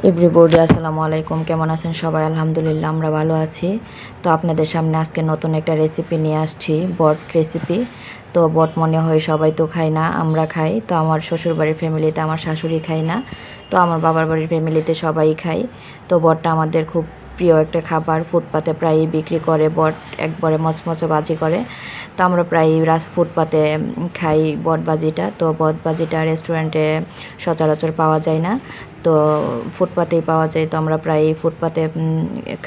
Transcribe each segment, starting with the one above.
Everybody আসসালামু আলাইকুম, কেমন আছেন সবাই? আলহামদুলিল্লাহ আমরা ভালো আছি। তো আপনাদের সামনে আজকে নতুন একটা রেসিপি নিয়ে আসছি, বট রেসিপি। তো বট মনে হয় সবাই তো খায় না, আমরা খাই। তো আমার শ্বশুরবাড়ির ফ্যামিলিতে আমার শাশুড়ি খায় না, তো আমার বাবার বাড়ির ফ্যামিলিতে সবাই খায়। তো বটটা আমাদের খুব প্রিয় একটা খাবার, ফুটপাতে প্রায়ই বিক্রি করে বট, একবারে মচমচে ভাজি করে। তো আমরা প্রায় ফুটপাতে খাই বট ভাজিটা। তো বট ভাজিটা রেস্টুরেন্টে সচরাচর পাওয়া যায় না, তো ফুটপাতেই পাওয়া যায়। তো আমরা প্রায় ফুটপাতে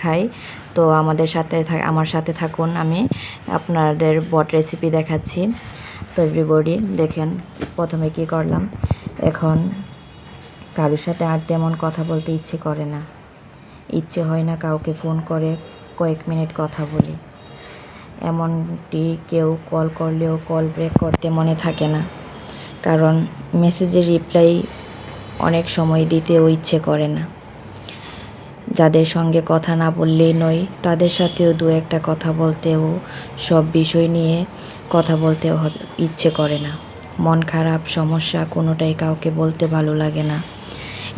খাই। তো আমার সাথে থাকুন, আমি আপনাদের বট রেসিপি দেখাচ্ছি। তো এভরিবডি দেখেন, প্রথমে কি করলাম। এখন কারোর সাথে আর তেমন কথা বলতে ইচ্ছে করে না, ইচ্ছে হয় না কাউকে ফোন করে কয়েক মিনিট কথা বলি। এমনটি কেউ কল করলেও কল ব্রেক করতে মনে থাকে না, কারণ মেসেজের রিপ্লাই অনেক সময় দিতেও ইচ্ছে করে না। যাদের সঙ্গে কথা না বললেই নয়, তাদের সাথেও দু একটা কথা বলতেও, সব বিষয় নিয়ে কথা বলতেও ইচ্ছে করে না। মন খারাপ, সমস্যা কোনোটাই কাউকে বলতে ভালো লাগে না।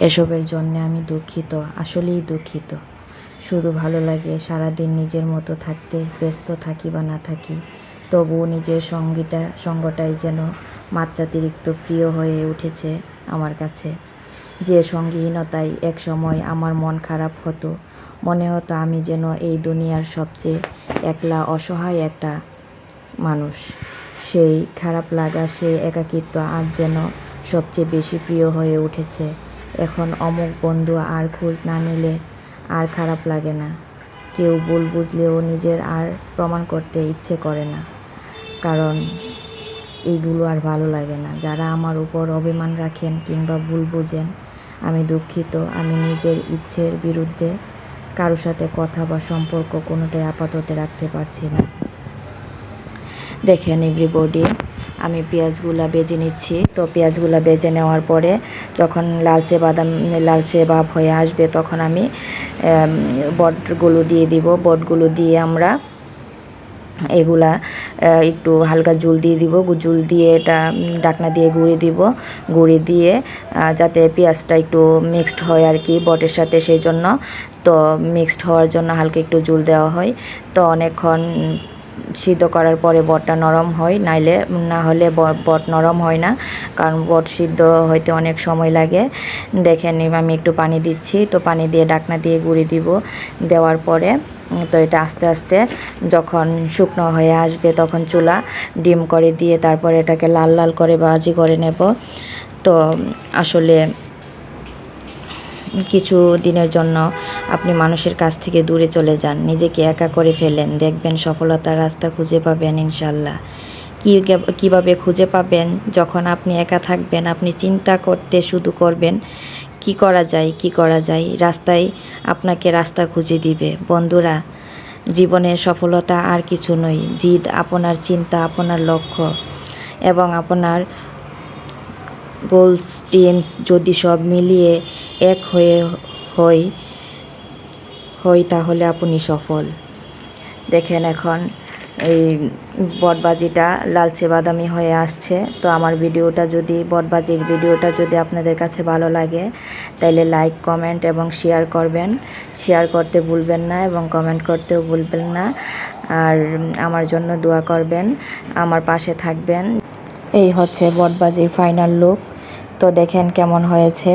এসবের জন্য আমি দুঃখিত, আসলেই দুঃখিত। শুধু ভালো লাগে সারাদিন নিজের মতো থাকতে, ব্যস্ত থাকি বা না থাকি, তবুও নিজের সঙ্গটাই যেন মাত্রাতিরিক্ত প্রিয় হয়ে উঠেছে আমার কাছে। যে সঙ্গীহীনতায় এক সময় আমার মন খারাপ হতো, মনে হতো আমি যেন এই দুনিয়ার সবচেয়ে একলা অসহায় একটা মানুষ। সেই খারাপ লাগা, সেই একাকিত্ব আজ যেন সবচেয়ে বেশি প্রিয় হয়ে উঠেছে। এখন অমুক বন্ধু আর খোঁজ না নিলে আর খারাপ লাগে না। কেউ ভুল বুঝলেও নিজের আর প্রমাণ করতে ইচ্ছে করে না, কারণ এইগুলো আর ভালো লাগে না। যারা আমার উপর অভিমান রাখেন কিংবা ভুল বুঝেন, আমি দুঃখিত। আমি নিজের ইচ্ছের বিরুদ্ধে কারোর সাথে কথা বা সম্পর্ক কোনোটাই আপাতত রাখতে পারছি না। দেখেন এভরিবডি, আমি পেঁয়াজগুলা বেজে নিচ্ছি। তো পেঁয়াজগুলা বেজে নেওয়ার পরে যখন লালচে ভাব হয়ে আসবে, তখন আমি বটগুলো দিয়ে দিব। বটগুলো দিয়ে আমরা এগুলা একটু হালকা জল দিয়ে দিব। জল দিয়ে এটা ঢাকনা দিয়ে গুঁড়ি দিয়ে যাতে পেঁয়াজটা একটু মিক্সড হয় আর কি বটের সাথে, সেই জন্য। তো মিক্সড হওয়ার জন্য হালকা একটু জল দেওয়া হয়। তো অনেকক্ষণ সিদ্ধ করার পরে বটটা নরম হয়, না হলে বট নরম হয় না, কারণ বট সিদ্ধ হইতে অনেক সময় লাগে। দেখেন আমি একটু পানি দিচ্ছি। তো পানি দিয়ে ঢাকনা দিয়ে গুঁড়ি দিব। দেওয়ার পরে তো এটা আস্তে আস্তে যখন শুকনো হয়ে আসবে, তখন চুলা ডিম করে দিয়ে তারপরে এটাকে লাল লাল করে ভাজি করে নেব। তো আসলে কিছু দিনের জন্য আপনি মানুষের কাছ থেকে দূরে চলে যান, নিজেকে একা করে ফেলেন, দেখবেন সফলতার রাস্তা খুঁজে পাবেন ইনশাল্লাহ। কীভাবে খুঁজে পাবেন? যখন আপনি একা থাকবেন, আপনি চিন্তা করতে শুরু করবেন কি করা যায়, রাস্তায় আপনাকে রাস্তা খুঁজে দিবে। বন্ধুরা, জীবনের সফলতা আর কিছু নয়, জিদ আপনার চিন্তা, আপনার লক্ষ্য এবং আপনার গোলস ড্রিমস যদি সব মিলিয়ে এক হয় তাহলে আপনি সফল। দেখেন এখন এই বটবাজিটা লালচে বাদামি হয়ে আসছে। তো আমার বটবাজির ভিডিওটা যদি আপনাদের কাছে ভালো লাগে, তাহলে লাইক, কমেন্ট এবং শেয়ার করবেন। শেয়ার করতে ভুলবেন না এবং কমেন্ট করতেও ভুলবেন না। আর আমার জন্য দোয়া করবেন, আমার পাশে থাকবেন। এই হচ্ছে বটবাজির ফাইনাল লুক। তো দেখেন কেমন হয়েছে।